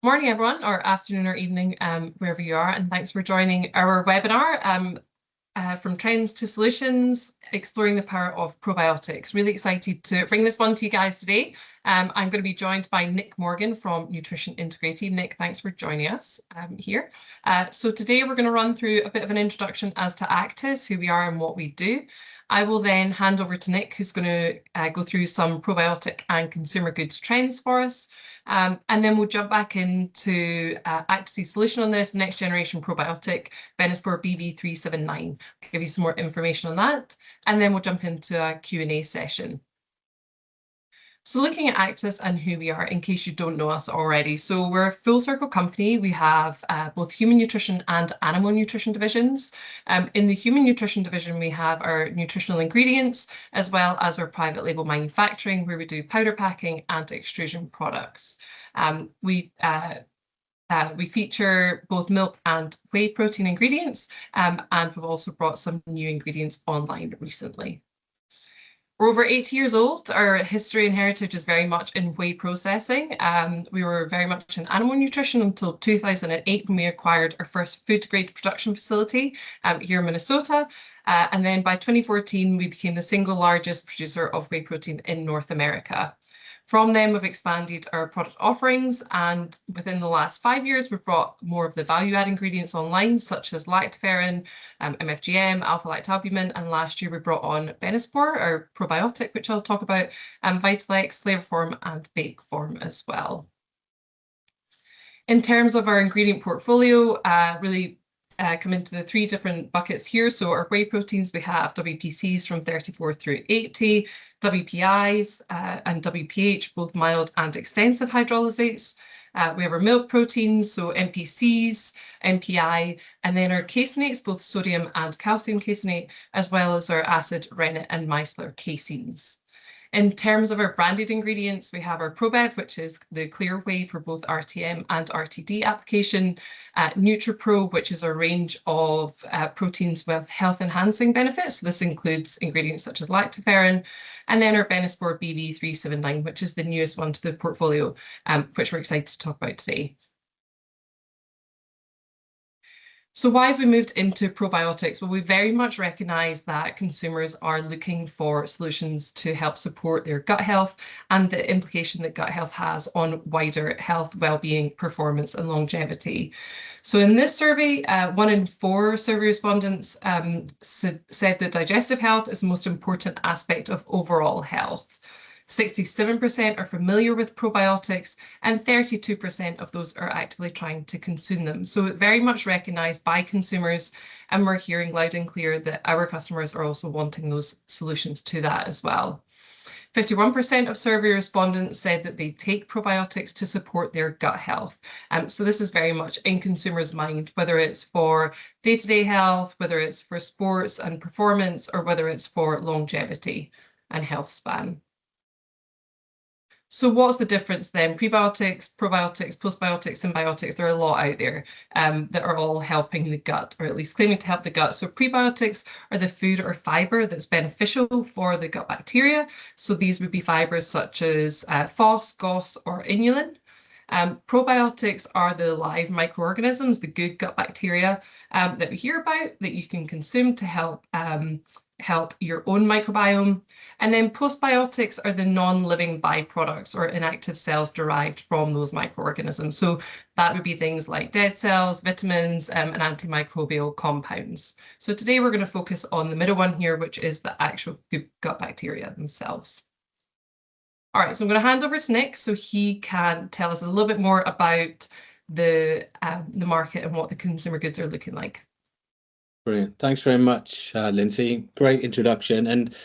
Morning, everyone, or afternoon or evening, wherever you are, and thanks for joining our webinar from Trends to Solutions, exploring the power of probiotics. Really excited to bring this one to you guys today. I'm going to be joined by Nick Morgan from Nutrition Integrated. Nick, thanks for joining us here. So today we're going to run through a bit of an introduction as to Actus, who we are and what we do. I will then hand over to Nick, who's going to go through some probiotic and consumer goods trends for us. And then we'll jump back into Actus' solution on this, next generation probiotic, BeneSpore BV379. Give you some more information on that. And then we'll jump into a Q&A session. So looking at Actus and who we are, in case you don't know us already. So we're a full circle company. We have both human nutrition and animal nutrition divisions. In the human nutrition division, we have our nutritional ingredients, as well as our private label manufacturing, where we do powder packing and extrusion products. We feature both milk and whey protein ingredients, and we've also brought some new ingredients online recently. We're over 80 years old. Our history and heritage is very much in whey processing. We were very much in animal nutrition until 2008 when we acquired our first food-grade production facility here in Minnesota. And then by 2014, we became the single largest producer of whey protein in North America. From then, we've expanded our product offerings, and within the last 5 years, we've brought more of the value-add ingredients online, such as lactoferrin, MFGM, alpha-lactalbumin, and last year we brought on BeneSpore, our probiotic, which I'll talk about, Vitalex, flavor form, and bake form as well. In terms of our ingredient portfolio, really come into the three different buckets here. So our whey proteins, we have WPCs from 34 through 80, WPIs and WPH, both mild and extensive hydrolysates. We have our milk proteins, so MPCs, MPI, and then our caseinates, both sodium and calcium caseinate, as well as our acid, rennet, and micellar caseins. In terms of our branded ingredients, we have our ProBev, which is the clear whey for both RTM and RTD application, NutriPro, which is a range of proteins with health-enhancing benefits. So this includes ingredients such as lactoferrin, and then our BeneSpore BV379, which is the newest one to the portfolio, which we're excited to talk about today. So why have we moved into probiotics? Well, we very much recognise that consumers are looking for solutions to help support their gut health and the implication that gut health has on wider health, well-being, performance and longevity. So in this survey, 1 in 4 survey respondents said that digestive health is the most important aspect of overall health. 67% are familiar with probiotics, and 32% of those are actively trying to consume them. So very much recognised by consumers, and we're hearing loud and clear that our customers are also wanting those solutions to that as well. 51% of survey respondents said that they take probiotics to support their gut health. So this is very much in consumers' mind, whether it's for day-to-day health, whether it's for sports and performance, or whether it's for longevity and health span. So what's the difference then? Prebiotics, probiotics, postbiotics, symbiotics, there are a lot out there that are all helping the gut, or at least claiming to help the gut. So prebiotics are the food or fibre that's beneficial for the gut bacteria. So these would be fibres such as FOS, GOS, or inulin. Probiotics are the live microorganisms, the good gut bacteria that we hear about that you can consume to help your own microbiome. And then postbiotics are the non-living byproducts or inactive cells derived from those microorganisms. So that would be things like dead cells, vitamins, and antimicrobial compounds. So today we're going to focus on the middle one here, which is the actual good gut bacteria themselves. All right, so I'm going to hand over to Nick so he can tell us a little bit more about the market and what the consumer goods are looking like. Brilliant. Thanks very much, Lindsay. Great introduction. And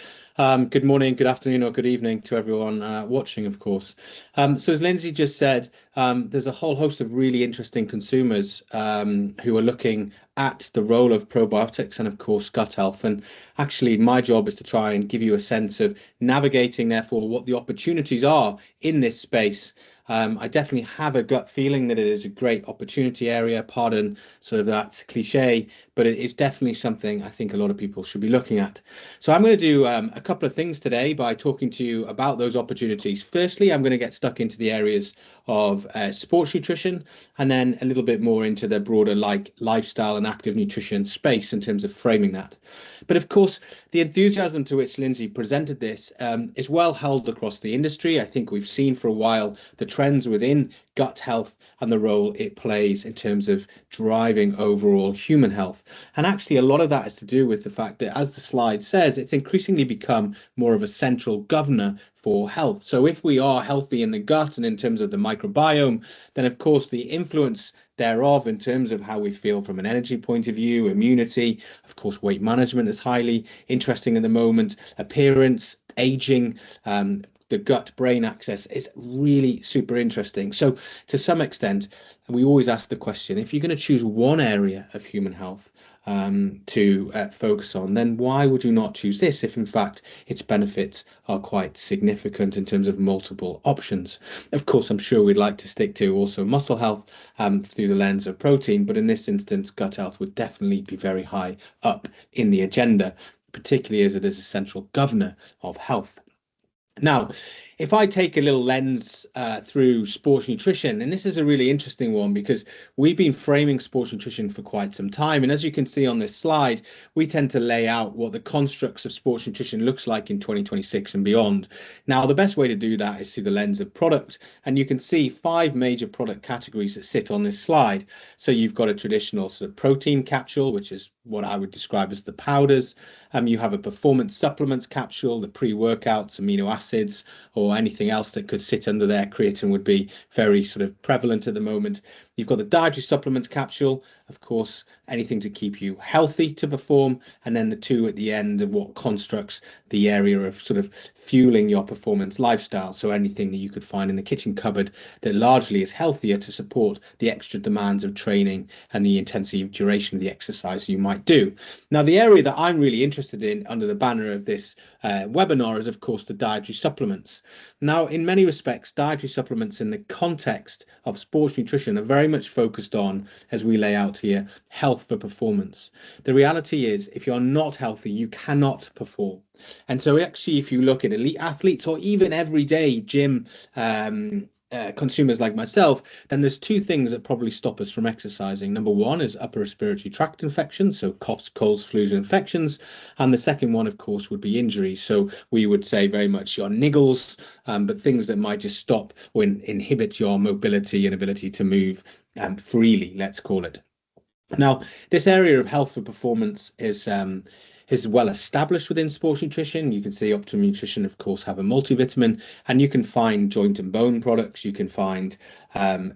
good morning, good afternoon, or good evening to everyone watching, of course. So as Lindsay just said, there's a whole host of really interesting consumers who are looking at the role of probiotics and, of course, gut health. And actually, my job is to try and give you a sense of navigating, therefore, what the opportunities are in this space. I definitely have a gut feeling that it is a great opportunity area, pardon sort of that cliche, but it is definitely something I think a lot of people should be looking at. So I'm going to do a couple of things today by talking to you about those opportunities. Firstly, I'm going to get stuck into the areas of sports nutrition, and then a little bit more into the broader lifestyle and active nutrition space in terms of framing that. But of course, the enthusiasm to which Lindsay presented this is well held across the industry. I think we've seen for a while the trends within gut health and the role it plays in terms of driving overall human health. And actually, a lot of that is to do with the fact that, as the slide says, it's increasingly become more of a central governor for health. So if we are healthy in the gut and in terms of the microbiome, then of course the influence thereof in terms of how we feel from an energy point of view, immunity, of course weight management is highly interesting at the moment, appearance, aging, the gut-brain axis is really super interesting. So to some extent, we always ask the question, if you're going to choose one area of human health to focus on, then why would you not choose this if in fact its benefits are quite significant in terms of multiple options? Of course, I'm sure we'd like to stick to also muscle health through the lens of protein, but in this instance, gut health would definitely be very high up in the agenda, particularly as it is a central governor of health. Now, if I take a little lens through sports nutrition, and this is a really interesting one because we've been framing sports nutrition for quite some time. And as you can see on this slide, we tend to lay out what the constructs of sports nutrition looks like in 2026 and beyond. Now, the best way to do that is through the lens of product. And you can see 5 major product categories that sit on this slide. So you've got a traditional sort of protein capsule, which is what I would describe as the powders. You have a performance supplements capsule, the pre-workouts, amino acids, or anything else that could sit under there. Creatine would be very sort of prevalent at the moment. You've got the dietary supplements capsule, of course, anything to keep you healthy to perform. And then the 2 at the end of what constructs the area of sort of fueling your performance lifestyle. So anything that you could find in the kitchen cupboard that largely is healthier to support the extra demands of training and the intensity duration of the exercise you might do. Now, the area that I'm really interested in under the banner of this webinar is, of course, the dietary supplements. Now, in many respects, dietary supplements in the context of sports nutrition are very much focused on, as we lay out here, health for performance. The reality is, if you're not healthy, you cannot perform. And so actually, if you look at elite athletes or even everyday gym consumers like myself, then there's 2 things that probably stop us from exercising. Number 1 is upper respiratory tract infections, so coughs, colds, flus, and infections. And the second one, of course, would be injuries. So we would say very much your niggles, but things that might just stop or inhibit your mobility and ability to move freely, let's call it. Now, this area of health for performance is well established within sports nutrition. You can see Optimum Nutrition, of course, have a multivitamin, and you can find joint and bone products. You can find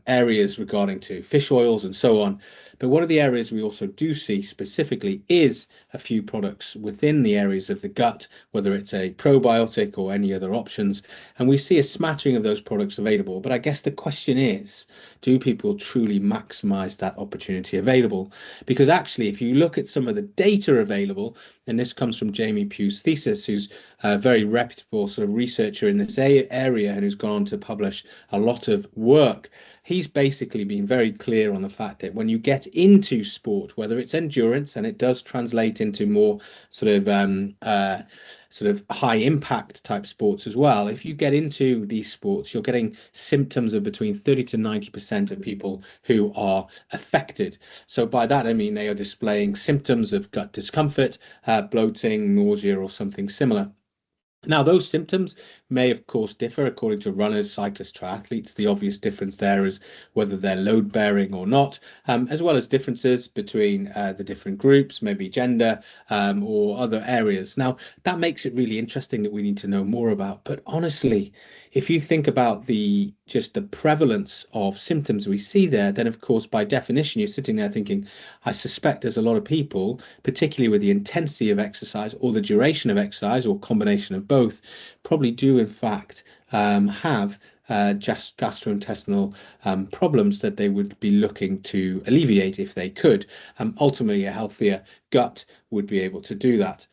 areas regarding to fish oils and so on. But one of the areas we also do see specifically is a few products within the areas of the gut, whether it's a probiotic or any other options. And we see a smattering of those products available. But I guess the question is, do people truly maximize that opportunity available? Because actually, if you look at some of the data available, and this comes from Jamie Pugh's thesis, who's a very reputable sort of researcher in this area and who's gone on to publish a lot of work. He's basically been very clear on the fact that when you get into sport, whether it's endurance, and it does translate into more sort of high impact type sports as well, if you get into these sports, you're getting symptoms of between 30 to 90% of people who are affected. So by that, I mean they are displaying symptoms of gut discomfort, bloating, nausea, or something similar. Now, those symptoms may, of course, differ according to runners, cyclists, triathletes. The obvious difference there is whether they're load-bearing or not, as well as differences between the different groups, maybe gender or other areas. Now, that makes it really interesting that we need to know more about. But honestly, if you think about just the prevalence of symptoms we see there, then of course, by definition, you're sitting there thinking, I suspect there's a lot of people, particularly with the intensity of exercise or the duration of exercise or combination of both, probably do in fact have just gastrointestinal problems that they would be looking to alleviate if they could. Ultimately, a healthier gut would be able to do that.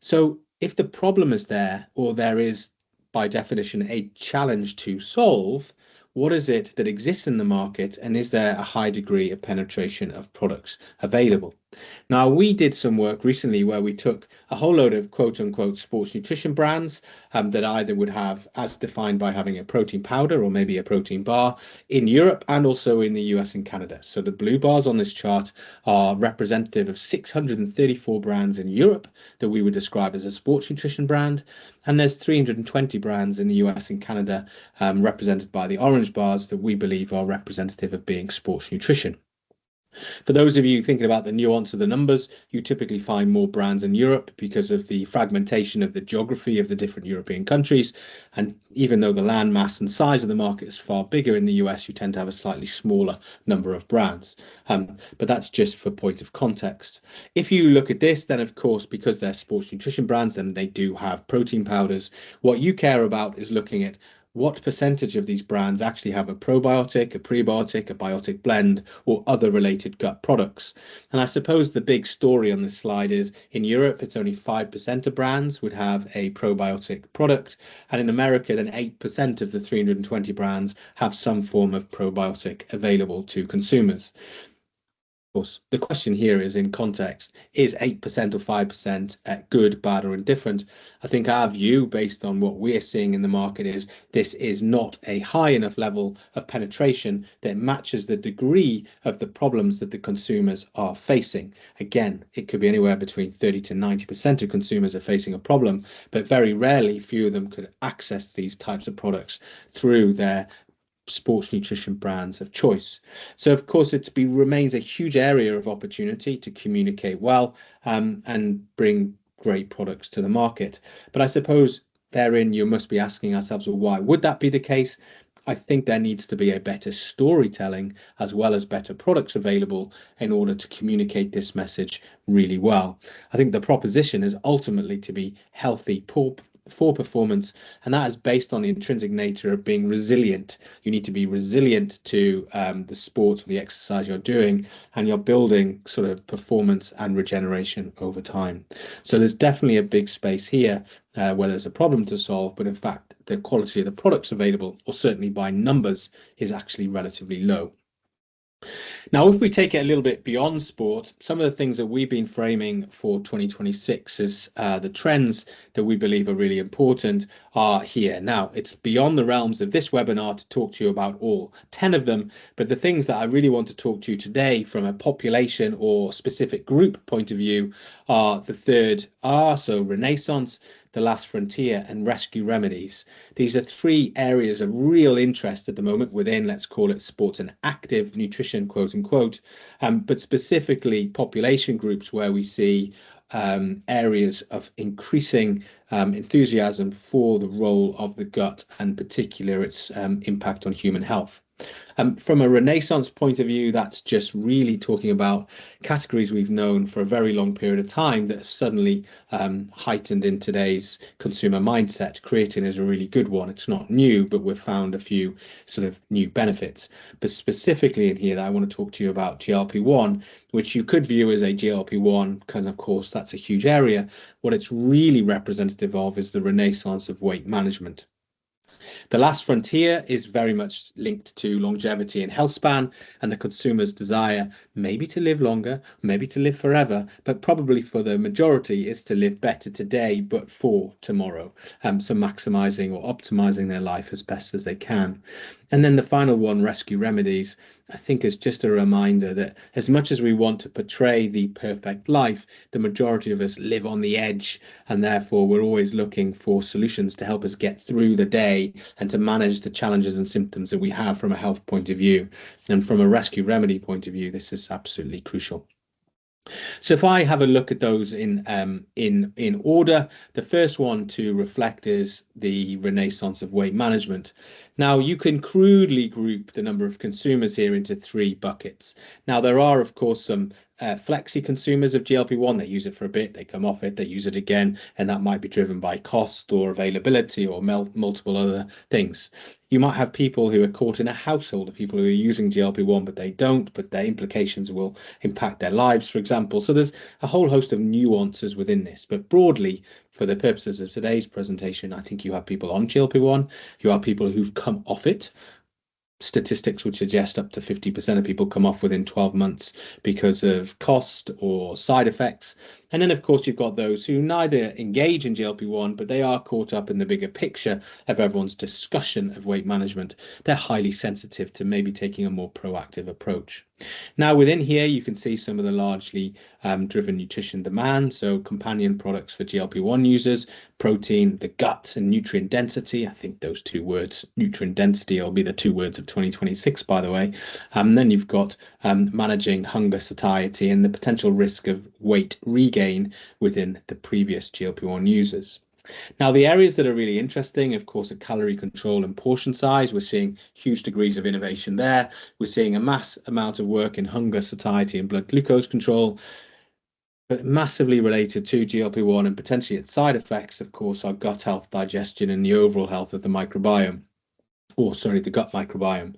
So if the problem is there, or there is by definition a challenge to solve, what is it that exists in the market, and is there a high degree of penetration of products available? Now, we did some work recently where we took a whole load of quote unquote sports nutrition brands that either would have, as defined by having a protein powder or maybe a protein bar in Europe and also in the US and Canada. So the blue bars on this chart are representative of 634 brands in Europe that we would describe as a sports nutrition brand. And there's 320 brands in the US and Canada represented by the orange bars that we believe are representative of being sports nutrition. For those of you thinking about the nuance of the numbers, you typically find more brands in Europe because of the fragmentation of the geography of the different European countries. And even though the land mass and size of the market is far bigger in the US, you tend to have a slightly smaller number of brands. But that's just for point of context. If you look at this, then of course, because they're sports nutrition brands, then they do have protein powders. What you care about is looking at what percentage of these brands actually have a probiotic, a prebiotic, a biotic blend, or other related gut products. And I suppose the big story on this slide is in Europe, it's only 5% of brands would have a probiotic product. And in America, then 8% of the 320 brands have some form of probiotic available to consumers. The question here is in context, is 8% or 5% good, bad, or indifferent? I think our view, based on what we're seeing in the market, is this is not a high enough level of penetration that matches the degree of the problems that the consumers are facing. Again, it could be anywhere between 30 to 90% of consumers are facing a problem, but very rarely few of them could access these types of products through their sports nutrition brands of choice. So of course it remains a huge area of opportunity to communicate well and bring great products to the market. But I suppose therein you must be asking ourselves, well, why would that be the case? I think there needs to be a better storytelling as well as better products available in order to communicate this message really well. I think the proposition is ultimately to be healthy, for performance, and that is based on the intrinsic nature of being resilient. You need to be resilient to the sport or the exercise you're doing, and you're building sort of performance and regeneration over time. So there's definitely a big space here where there's a problem to solve, but in fact the quality of the products available, or certainly by numbers, is actually relatively low. Now, if we take it a little bit beyond sport, some of the things that we've been framing for 2026 is the trends that we believe are really important are here. Now, it's beyond the realms of this webinar to talk to you about all 10 of them, but the things that I really want to talk to you today from a population or specific group point of view are the third R, so Renaissance, the last frontier, and rescue remedies. These are three areas of real interest at the moment within, let's call it, sports and active nutrition, quote unquote, but specifically population groups where we see areas of increasing enthusiasm for the role of the gut and particular its impact on human health. From a Renaissance point of view, that's just really talking about categories we've known for a very long period of time that have suddenly heightened in today's consumer mindset. Creatine is a really good one. It's not new, but we've found a few sort of new benefits. But specifically in here, I want to talk to you about GLP-1, which you could view as a GLP-1, because of course that's a huge area. What it's really representative of is the renaissance of weight management. The last frontier is very much linked to longevity and health span and the consumer's desire maybe to live longer, maybe to live forever, but probably for the majority is to live better today, but for tomorrow. So maximizing or optimizing their life as best as they can. And then the final one, rescue remedies, I think is just a reminder that as much as we want to portray the perfect life, the majority of us live on the edge, and therefore we're always looking for solutions to help us get through the day and to manage the challenges and symptoms that we have from a health point of view. And from a rescue remedy point of view, this is absolutely crucial. So if I have a look at those in order, the first one to reflect is the renaissance of weight management. Now, you can crudely group the number of consumers here into three buckets. Now, there are, of course, some flexi consumers of GLP-1. They use it for a bit, they come off it, they use it again, and that might be driven by cost or availability or multiple other things. You might have people who are caught in a household of people who are using GLP-1, but they don't, but their implications will impact their lives, for example. So there's a whole host of nuances within this, but broadly, for the purposes of today's presentation, I think you have people on GLP-1, you have people who've come off it, statistics would suggest up to 50% of people come off within 12 months because of cost or side effects. And then, of course, you've got those who neither engage in GLP-1, but they are caught up in the bigger picture of everyone's discussion of weight management. They're highly sensitive to maybe taking a more proactive approach. Now, within here, you can see some of the largely driven nutrition demand. So companion products for GLP-1 users, protein, the gut, and nutrient density. I think those two words, nutrient density, will be the two words of 2026, by the way. And then you've got managing hunger, satiety, and the potential risk of weight regain within the previous GLP-1 users. Now, the areas that are really interesting, of course, are calorie control and portion size. We're seeing huge degrees of innovation there. We're seeing a mass amount of work in hunger, satiety, and blood glucose control, but massively related to GLP-1 and potentially its side effects, of course, are gut health, digestion, and the overall health of the microbiome. The gut microbiome.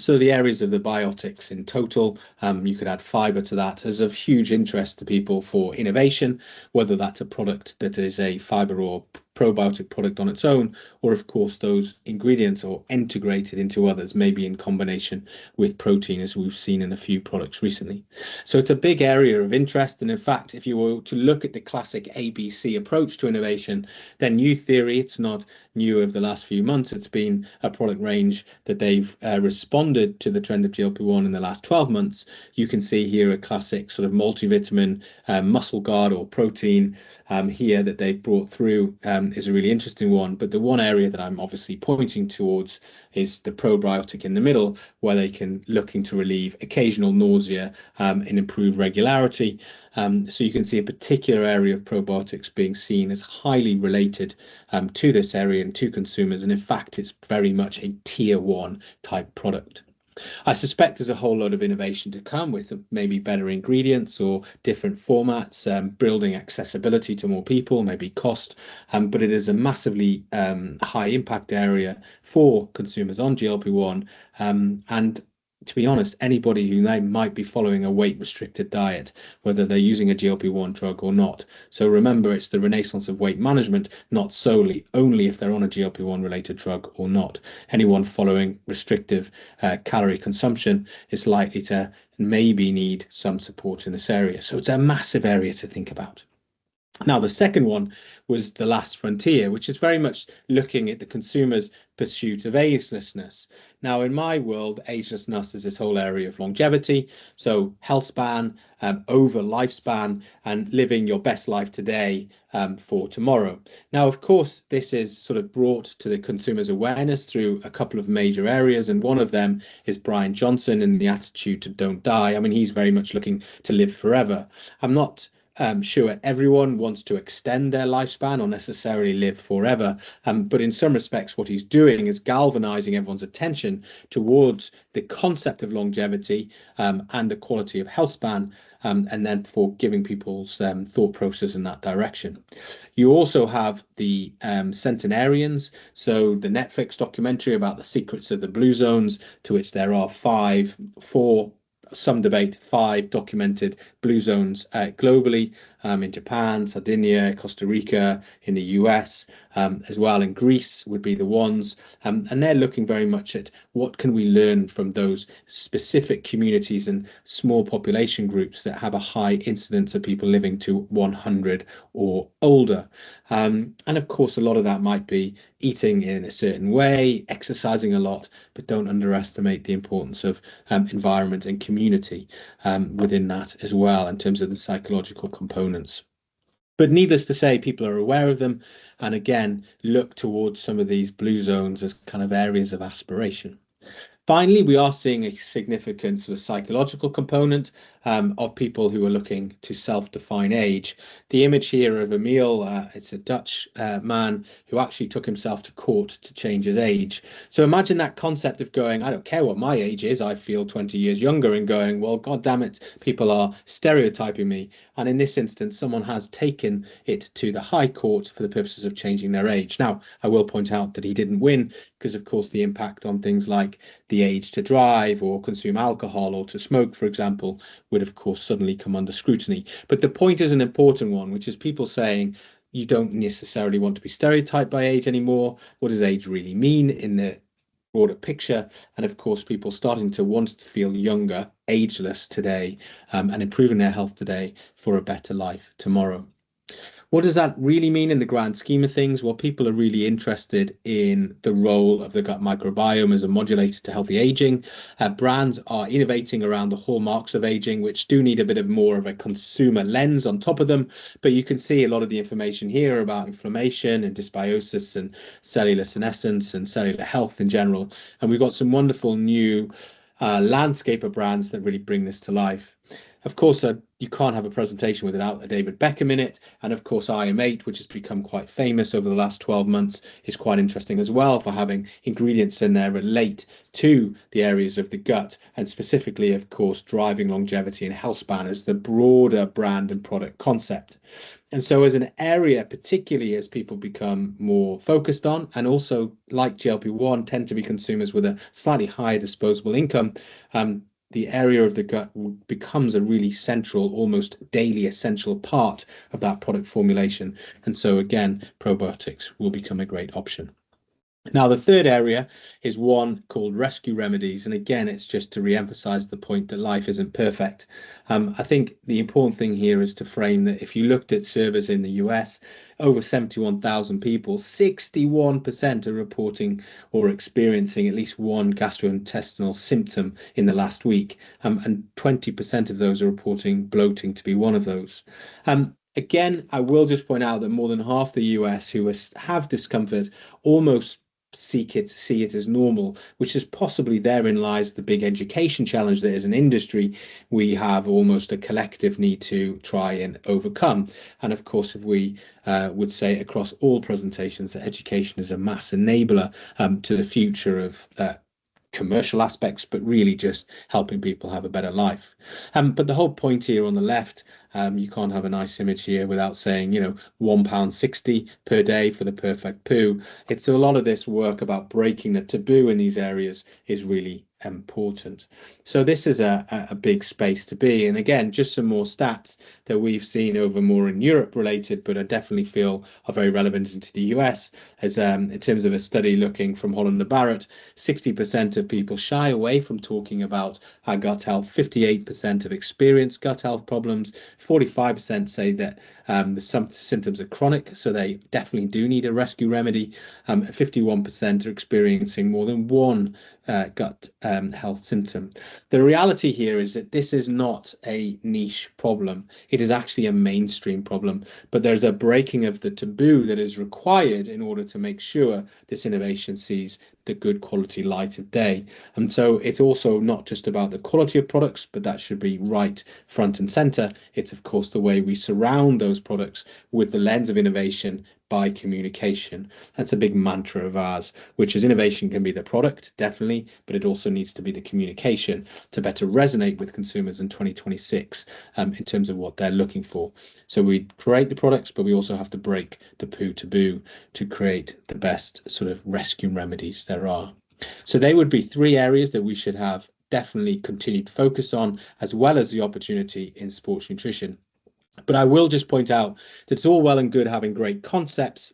So the areas of the biotics in total, you could add fiber to that, is of huge interest to people for innovation, whether that's a product that is a fiber or probiotic product on its own, or of course those ingredients are integrated into others, maybe in combination with protein, as we've seen in a few products recently. So it's a big area of interest. And in fact, if you were to look at the classic ABC approach to innovation, then new theory, it's not new over the last few months. It's been a product range that they've responded to the trend of GLP-1 in the last 12 months. You can see here a classic sort of multivitamin muscle guard or protein here that they've brought through is a really interesting one. But the one area that I'm obviously pointing towards is the probiotic in the middle, where they can looking to relieve occasional nausea and improve regularity. So you can see a particular area of probiotics being seen as highly related to this area and to consumers. And in fact, it's very much a tier 1 type product. I suspect there's a whole lot of innovation to come with maybe better ingredients or different formats, building accessibility to more people, maybe cost, but it is a massively high impact area for consumers on GLP-1. And to be honest, anybody who might be following a weight restricted diet, whether they're using a GLP-1 drug or not. So remember, it's the renaissance of weight management, not solely only if they're on a GLP-1 related drug or not. Anyone following restrictive calorie consumption is likely to maybe need some support in this area. So it's a massive area to think about. Now, the second one was the last frontier, which is very much looking at the consumer's pursuit of agelessness. Now, in my world, agelessness is this whole area of longevity. So health span, over lifespan, and living your best life today for tomorrow. Now, of course, this is sort of brought to the consumer's awareness through a couple of major areas. And one of them is Brian Johnson and the attitude to don't die. I mean, he's very much looking to live forever. I'm not sure everyone wants to extend their lifespan or necessarily live forever, but in some respects what he's doing is galvanizing everyone's attention towards the concept of longevity and the quality of health span, and then for giving people's thought process in that direction. You also have the centenarians, so the Netflix documentary about the secrets of the blue zones, to which there are some debate, 5 documented blue zones globally, in Japan, Sardinia, Costa Rica, in the US, as well in Greece would be the ones. And they're looking very much at what can we learn from those specific communities and small population groups that have a high incidence of people living to 100 or older. And of course, a lot of that might be eating in a certain way, exercising a lot, but don't underestimate the importance of environment and community within that as well, in terms of the psychological components. But needless to say, people are aware of them, and again, look towards some of these blue zones as kind of areas of aspiration. Finally, we are seeing a significant sort of psychological component of people who are looking to self-define age. The image here of Emil, it's a Dutch man who actually took himself to court to change his age. So imagine that concept of going, I don't care what my age is, I feel 20 years younger, and going, well, God damn it, people are stereotyping me. And in this instance, someone has taken it to the High Court for the purposes of changing their age. Now, I will point out that he didn't win because, of course, the impact on things like the age to drive or consume alcohol or to smoke, for example, would of course suddenly come under scrutiny. But the point is an important one, which is people saying you don't necessarily want to be stereotyped by age anymore. What does age really mean in the broader picture, and of course people starting to want to feel younger, ageless today, and improving their health today for a better life tomorrow. What does that really mean in the grand scheme of things? Well, people are really interested in the role of the gut microbiome as a modulator to healthy aging. Brands are innovating around the hallmarks of aging, which do need a bit of more of a consumer lens on top of them. But you can see a lot of the information here about inflammation and dysbiosis and cellular senescence and cellular health in general. And we've got some wonderful new landscape of brands that really bring this to life. Of course, you can't have a presentation without a David Beckham in it. And of course, IM8, which has become quite famous over the last 12 months, is quite interesting as well for having ingredients in there relate to the areas of the gut, and specifically, of course, driving longevity and health span as the broader brand and product concept. And so as an area, particularly as people become more focused on, and also like GLP-1, tend to be consumers with a slightly higher disposable income, the area of the gut becomes a really central, almost daily essential part of that product formulation. And so again, probiotics will become a great option. Now, the third area is one called rescue remedies. And again, it's just to re-emphasize the point that life isn't perfect. I think the important thing here is to frame that if you looked at surveys in the US, over 71,000 people, 61% are reporting or experiencing at least one gastrointestinal symptom in the last week. And 20% of those are reporting bloating to be one of those. Again, I will just point out that more than half the US who have discomfort almost see it as normal, which is possibly therein lies the big education challenge that as an industry we have almost a collective need to try and overcome. And of course, if we would say across all presentations that education is a mass enabler to the future of commercial aspects, but really just helping people have a better life. But the whole point here on the left, you can't have a nice image here without saying, you know, £1.60 per day for the perfect poo. It's a lot of this work about breaking the taboo in these areas is really important. So this is a big space to be. And again, just some more stats that we've seen over more in Europe related, but I definitely feel are very relevant into the US, as in terms of a study looking from Holland and Barrett, 60% of people shy away from talking about our gut health, 58% have experienced gut health problems, 45% say that the symptoms are chronic, so they definitely do need a rescue remedy. 51% are experiencing more than one gut health symptom. The reality here is that this is not a niche problem. It is actually a mainstream problem, but there's a breaking of the taboo that is required in order to make sure this innovation sees the good quality light of day. And so it's also not just about the quality of products, but that should be right front and center. It's of course the way we surround those products with the lens of innovation by communication. That's a big mantra of ours, which is innovation can be the product, definitely, but it also needs to be the communication to better resonate with consumers in 2026 in terms of what they're looking for. So we create the products, but we also have to break the poo taboo to create the best sort of rescue remedies there are. So they would be three areas that we should have definitely continued focus on, as well as the opportunity in sports nutrition. But I will just point out that it's all well and good having great concepts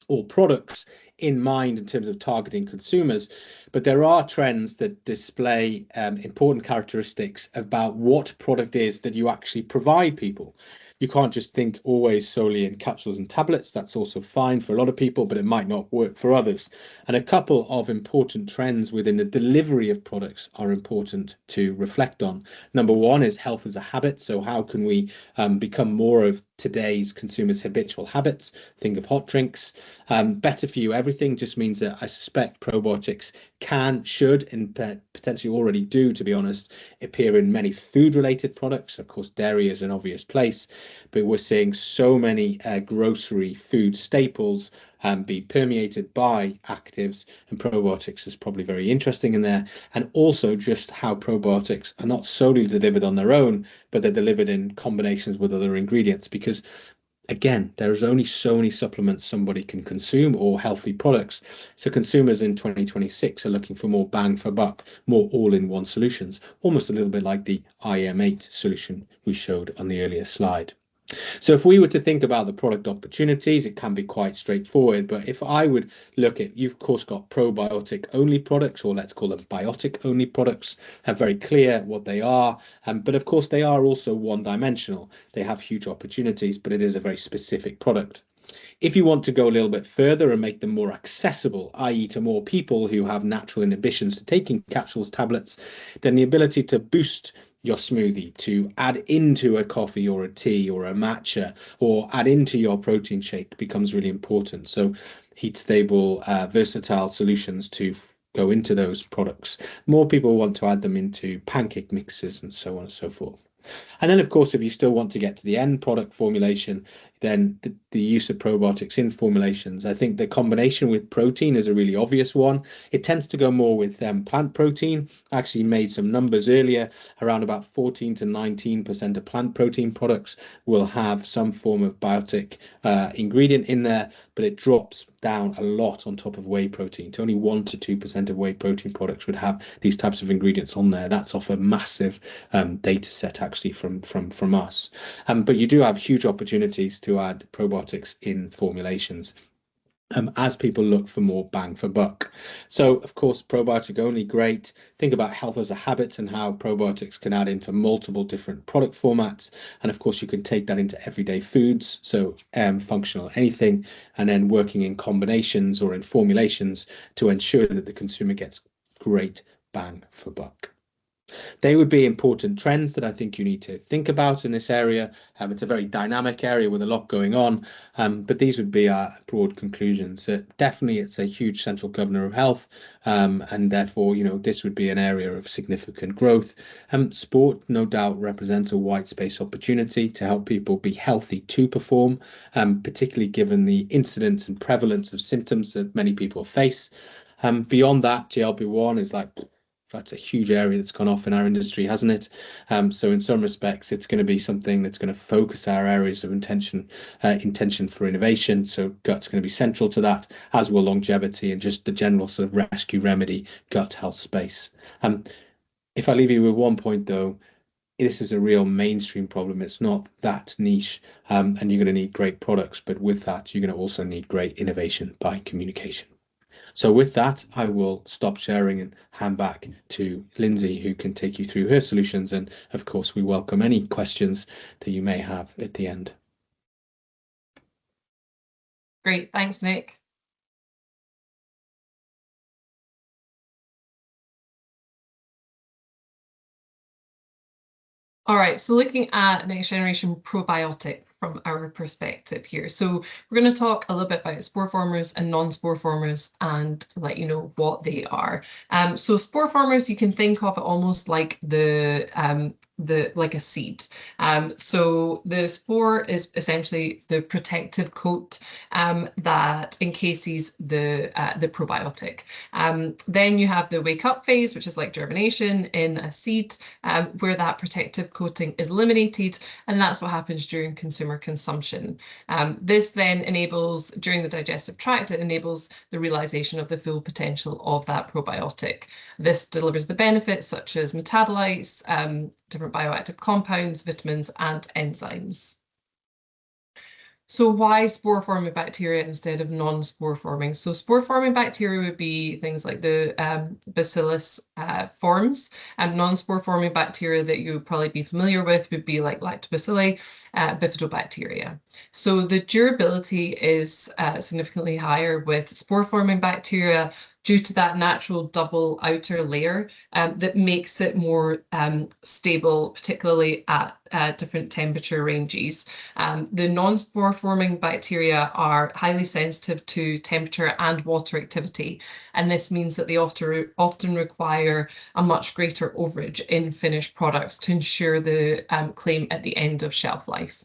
or products in mind in terms of targeting consumers, but there are trends that display important characteristics about what product is that you actually provide people. You can't just think always solely in capsules and tablets. That's also fine for a lot of people, but it might not work for others. And a couple of important trends within the delivery of products are important to reflect on. Number one is health as a habit. So how can we become more of today's consumers' habitual habits? Think of hot drinks. Better for you everything just means that I suspect probiotics can, should, and potentially already do, to be honest, appear in many food-related products. Of course, dairy is an obvious place, but we're seeing so many grocery food staples be permeated by actives, and probiotics is probably very interesting in there. And also just how probiotics are not solely delivered on their own, but they're delivered in combinations with other ingredients, because again, there's only so many supplements somebody can consume or healthy products. So consumers in 2026 are looking for more bang for buck, more all-in-one solutions, almost a little bit like the IM8 solution we showed on the earlier slide. So if we were to think about the product opportunities, it can be quite straightforward. But if I would look at, you've of course got probiotic only products, or let's call them biotic only products, are very clear what they are. But of course, they are also one-dimensional. They have huge opportunities, but it is a very specific product. If you want to go a little bit further and make them more accessible, i.e. to more people who have natural inhibitions to taking capsules, tablets, then the ability to boost your smoothie, to add into a coffee or a tea or a matcha, or add into your protein shake becomes really important. So heat stable, versatile solutions to go into those products. More people want to add them into pancake mixes and so on and so forth. And then, of course, if you still want to get to the end product formulation, then the use of probiotics in formulations. I think the combination with protein is a really obvious one. It tends to go more with plant protein. I actually made some numbers earlier. Around about 14 to 19% of plant protein products will have some form of biotic ingredient in there, but it drops down a lot on top of whey protein. To only 1 to 2% of whey protein products would have these types of ingredients on there. That's off a massive data set actually from us. But you do have huge opportunities to add probiotics in formulations as people look for more bang for buck. So, of course, probiotic only, great. Think about health as a habit and how probiotics can add into multiple different product formats. And of course, you can take that into everyday foods, so functional anything, and then working in combinations or in formulations to ensure that the consumer gets great bang for buck. They would be important trends that I think you need to think about in this area. It's a very dynamic area with a lot going on, but these would be our broad conclusions. Definitely, it's a huge central governor of health, and therefore, this would be an area of significant growth. Sport, no doubt, represents a white space opportunity to help people be healthy to perform, particularly given the incidence and prevalence of symptoms that many people face. Beyond that, GLP-1 is like, that's a huge area that's gone off in our industry, hasn't it? So in some respects, it's going to be something that's going to focus our areas of intention for innovation. So gut's going to be central to that, as will longevity and just the general sort of rescue remedy gut health space. If I leave you with one point, though, this is a real mainstream problem. It's not that niche, and you're going to need great products. But with that, you're going to also need great innovation by communication. So with that, I will stop sharing and hand back to Lindsay, who can take you through her solutions. And of course, we welcome any questions that you may have at the end. Great, thanks, Nick. All right, so looking at next generation probiotic from our perspective here. So we're going to talk a little bit about spore formers and non-spore formers and let you know what they are. So spore formers, you can think of it almost like like a seed. So the spore is essentially the protective coat that encases the probiotic. Then you have the wake up phase, which is like germination in a seed, where that protective coating is eliminated, and that's what happens during consumer consumption. This then enables, during the digestive tract, it enables the realization of the full potential of that probiotic. This delivers the benefits such as metabolites, different bioactive compounds, vitamins, and enzymes. So why spore-forming bacteria instead of non-spore-forming? So spore-forming bacteria would be things like the Bacillus forms, and non-spore-forming bacteria that you would probably be familiar with would be like Lactobacilli, bifidobacteria. So the durability is significantly higher with spore-forming bacteria due to that natural double outer layer that makes it more stable, particularly at different temperature ranges. The non-spore forming bacteria are highly sensitive to temperature and water activity, and this means that they often require a much greater overage in finished products to ensure the claim at the end of shelf life.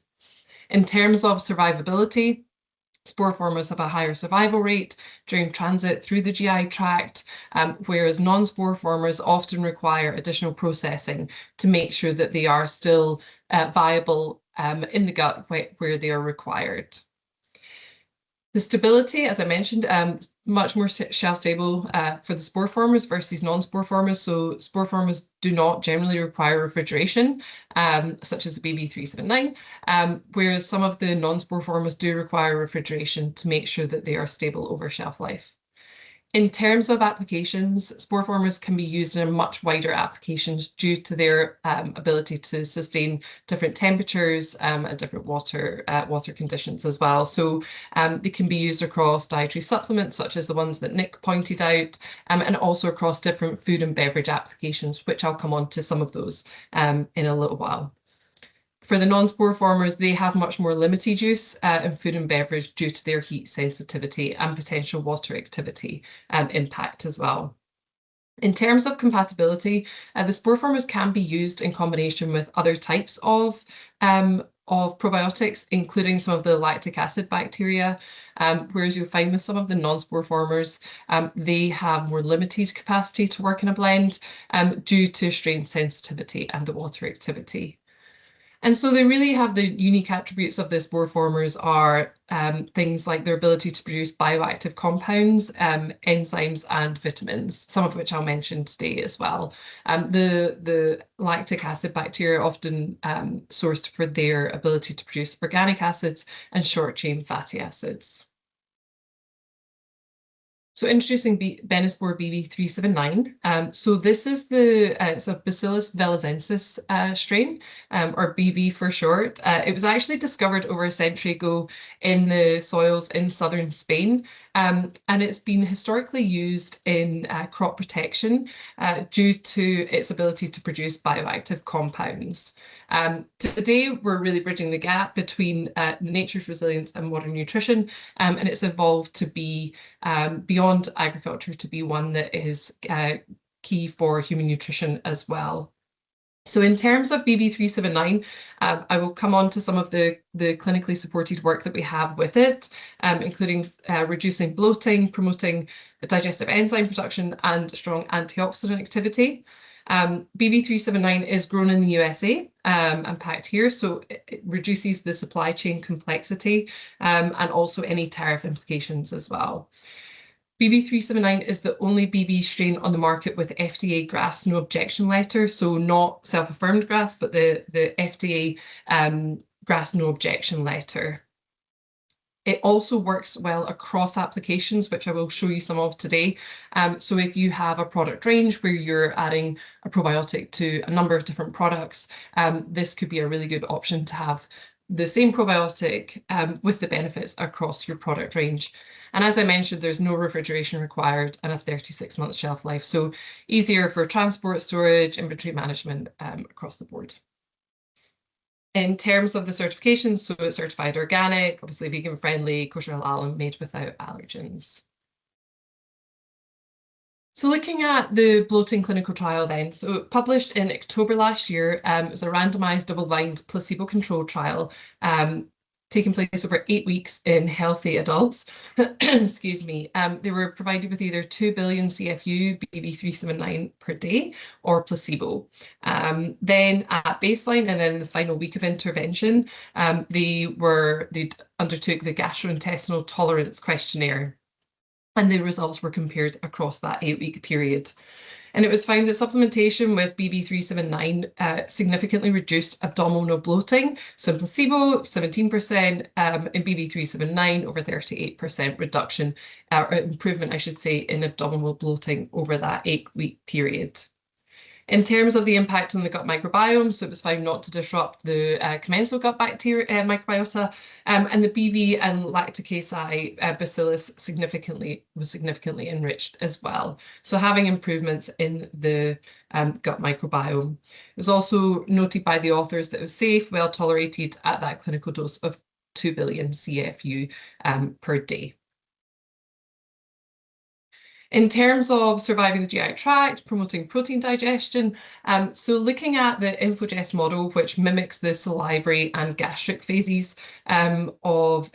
In terms of survivability, spore formers have a higher survival rate during transit through the GI tract, whereas non-spore formers often require additional processing to make sure that they are still viable in the gut where they are required. The stability, as I mentioned, much more shelf stable for the spore formers versus non-spore formers. So spore formers do not generally require refrigeration, such as the BB379, whereas some of the non-spore formers do require refrigeration to make sure that they are stable over shelf life. In terms of applications, spore formers can be used in much wider applications due to their ability to sustain different temperatures and different water conditions as well. So they can be used across dietary supplements, such as the ones that Nick pointed out, and also across different food and beverage applications, which I'll come on to some of those in a little while. For the non-spore formers, they have much more limited use in food and beverage due to their heat sensitivity and potential water activity impact as well. In terms of compatibility, the spore formers can be used in combination with other types of probiotics, including some of the lactic acid bacteria, whereas you'll find with some of the non-spore formers, they have more limited capacity to work in a blend due to strain sensitivity and the water activity. And so they really have the unique attributes of the spore formers are things like their ability to produce bioactive compounds, enzymes and vitamins, some of which I'll mention today as well. The lactic acid bacteria are often sourced for their ability to produce organic acids and short-chain fatty acids. So introducing BeneSpore BB379. So this is it's a Bacillus velezensis strain, or BV for short. It was actually discovered over a century ago in the soils in southern Spain. And it's been historically used in crop protection due to its ability to produce bioactive compounds. Today, we're really bridging the gap between nature's resilience and modern nutrition, and it's evolved to be beyond agriculture to be one that is key for human nutrition as well. So in terms of BB379, I will come on to some of the clinically supported work that we have with it, including reducing bloating, promoting digestive enzyme production, and strong antioxidant activity. BB379 is grown in the USA and packed here, so it reduces the supply chain complexity and also any tariff implications as well. BB379 is the only BB strain on the market with FDA GRAS no objection letter, so not self-affirmed GRAS, but the FDA GRAS no objection letter. It also works well across applications, which I will show you some of today. So if you have a product range where you're adding a probiotic to a number of different products, this could be a really good option to have the same probiotic with the benefits across your product range. And as I mentioned, there's no refrigeration required and a 36-month shelf life. So easier for transport, storage, inventory management across the board. In terms of the certifications, so it's certified organic, obviously vegan friendly, kosher halal, and made without allergens. So looking at the bloating clinical trial then, so published in October last year, it was a randomized double-blind placebo-controlled trial taking place over 8 weeks in healthy adults. Excuse me. They were provided with either 2 billion CFU BB379 per day or placebo. Then at baseline and then the final week of intervention, they undertook the gastrointestinal tolerance questionnaire, and the results were compared across that 8-week period. And it was found that supplementation with BB379 significantly reduced abdominal bloating. So in placebo, 17%, in BB379, over 38% reduction, or improvement, I should say, in abdominal bloating over that 8-week period. In terms of the impact on the gut microbiome, so it was found not to disrupt the commensal gut bacteria microbiota, and the BV and lactic acid bacillus was significantly enriched as well. So having improvements in the gut microbiome. It was also noted by the authors that it was safe, well tolerated at that clinical dose of 2 billion CFU per day. In terms of surviving the GI tract, promoting protein digestion, so looking at the InfoGest model, which mimics the salivary and gastric phases of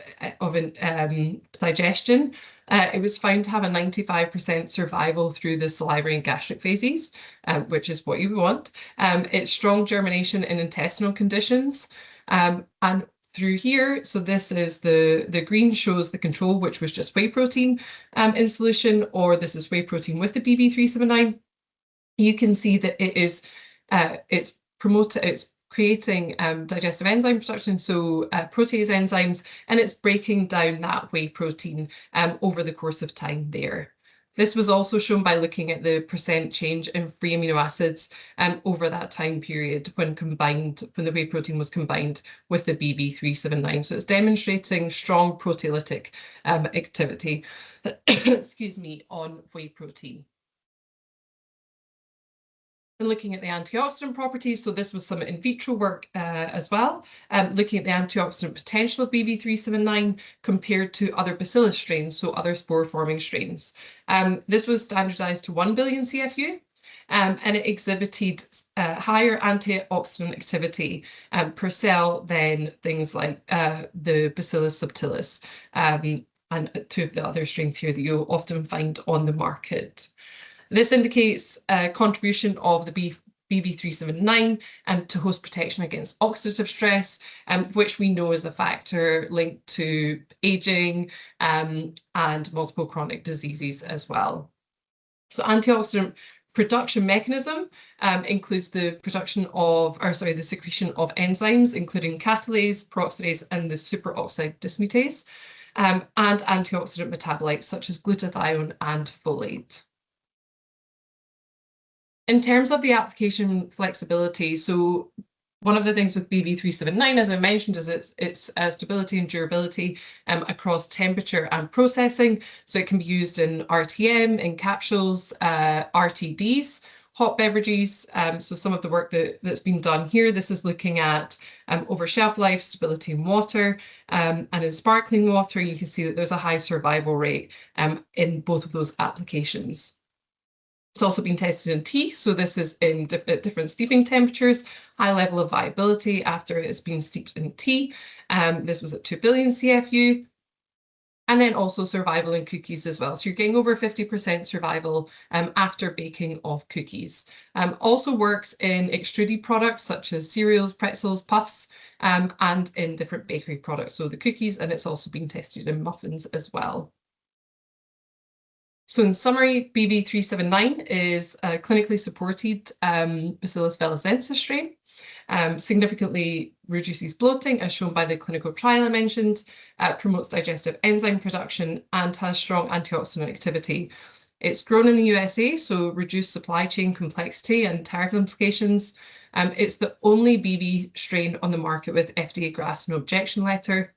digestion, it was found to have a 95% survival through the salivary and gastric phases, which is what you want. It's strong germination in intestinal conditions, and through here. So this is the green shows the control, which was just whey protein in solution, or this is whey protein with the BB379. You can see that it's creating digestive enzyme production, so protease enzymes, and it's breaking down that whey protein over the course of time there. This was also shown by looking at the percent change in free amino acids over that time period when the whey protein was combined with the BB379. So it's demonstrating strong proteolytic activity, excuse me, on whey protein. And looking at the antioxidant properties, so this was some in vitro work as well, looking at the antioxidant potential of BB379 compared to other bacillus strains, so other spore-forming strains. This was standardized to 1 billion CFU, and it exhibited higher antioxidant activity per cell than things like the Bacillus subtilis and two of the other strains here that you'll often find on the market. This indicates a contribution of the BB379 to host protection against oxidative stress, which we know is a factor linked to aging and multiple chronic diseases as well. So antioxidant production mechanism includes the secretion of enzymes, including catalase, peroxidase, and the superoxide dismutase, and antioxidant metabolites such as glutathione and folate. In terms of the application flexibility, so one of the things with BB379, as I mentioned, is its stability and durability across temperature and processing. So it can be used in RTM, in capsules, RTDs, hot beverages. So some of the work that's been done here, this is looking at over shelf life, stability in water, and in sparkling water, you can see that there's a high survival rate in both of those applications. It's also been tested in tea, so this is in different steeping temperatures, high level of viability after it has been steeped in tea. This was at 2 billion CFU. And then also survival in cookies as well. So you're getting over 50% survival after baking of cookies. Also works in extruded products such as cereals, pretzels, puffs, and in different bakery products. So the cookies, and it's also been tested in muffins as well. So in summary, BB379 is a clinically supported Bacillus velezensis strain, significantly reduces bloating, as shown by the clinical trial I mentioned, promotes digestive enzyme production, and has strong antioxidant activity. It's grown in the USA, so reduced supply chain complexity and tariff implications. It's the only BB strain on the market with FDA GRAS no objection letter.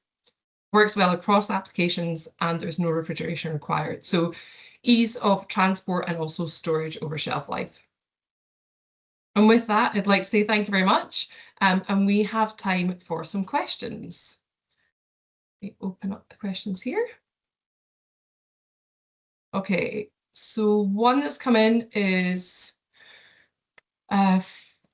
Works well across applications, and there's no refrigeration required. So ease of transport and also storage over shelf life. And with that, I'd like to say thank you very much. And we have time for some questions. Let me open up the questions here. Okay, so one that's come in is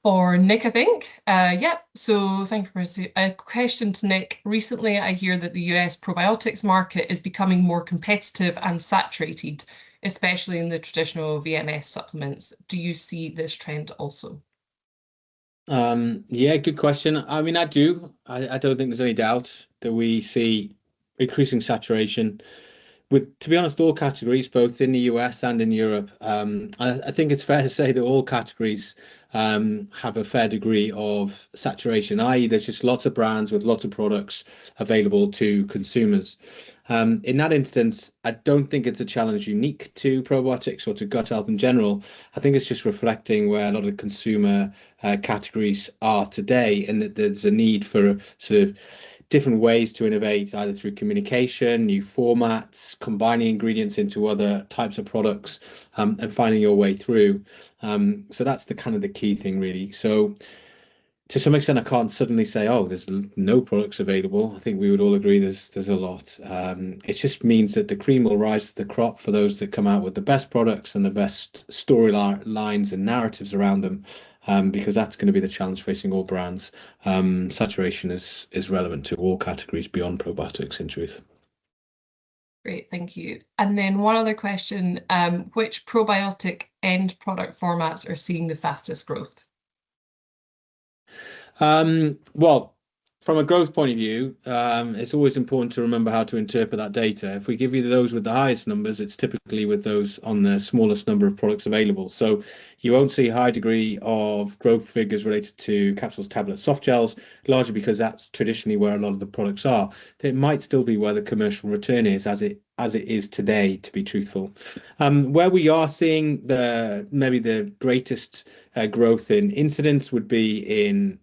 for Nick, I think. Yep, so thank you for a question to Nick. Recently, I hear that the US probiotics market is becoming more competitive and saturated, especially in the traditional VMS supplements. Do you see this trend also? Yeah, good question. I mean, I do. I don't think there's any doubt that we see increasing saturation with, to be honest, all categories, both in the US and in Europe. I think it's fair to say that all categories have a fair degree of saturation, i.e. there's just lots of brands with lots of products available to consumers. In that instance, I don't think it's a challenge unique to probiotics or to gut health in general. I think it's just reflecting where a lot of consumer categories are today, and that there's a need for sort of different ways to innovate, either through communication, new formats, combining ingredients into other types of products, and finding your way through. So that's the kind of the key thing, really. So to some extent, I can't suddenly say, oh, there's no products available. I think we would all agree there's a lot. It just means that the cream will rise to the crop for those that come out with the best products and the best storylines and narratives around them, because that's going to be the challenge facing all brands. Saturation is relevant to all categories beyond probiotics, in truth. Great, thank you. And then one other question, which probiotic end product formats are seeing the fastest growth? Well, from a growth point of view, it's always important to remember how to interpret that data. If we give you those with the highest numbers, it's typically with those on the smallest number of products available. So you won't see a high degree of growth figures related to capsules, tablets, soft gels, largely because that's traditionally where a lot of the products are. It might still be where the commercial return is, as it is today, to be truthful. Where we are seeing maybe the greatest growth in incidence would be in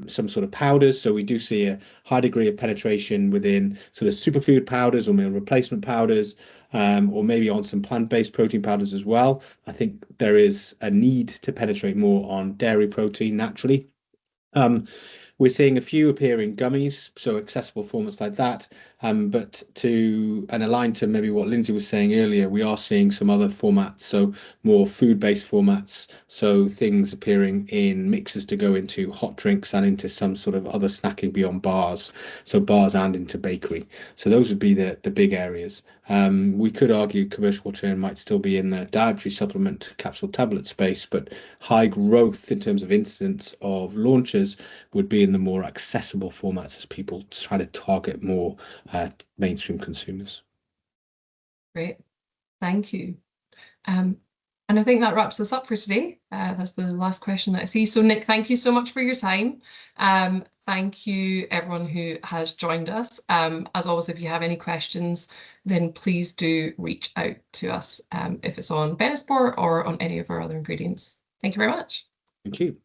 some sort of powders. So we do see a high degree of penetration within sort of superfood powders or meal replacement powders, or maybe on some plant-based protein powders as well. I think there is a need to penetrate more on dairy protein naturally. We're seeing a few appear in gummies, so accessible formats like that. But and aligned to maybe what Lindsay was saying earlier, we are seeing some other formats, so more food-based formats, so things appearing in mixes to go into hot drinks and into some sort of other snacking beyond bars, so bars and into bakery. So those would be the big areas. We could argue commercial return might still be in the dietary supplement capsule tablet space, but high growth in terms of incidence of launches would be in the more accessible formats as people try to target more mainstream consumers. Great, thank you. And I think that wraps us up for today. That's the last question that I see. So Nick, thank you so much for your time. Thank you everyone who has joined us. As always, if you have any questions, then please do reach out to us if it's on BeneSpore or on any of our other ingredients. Thank you very much. Thank you.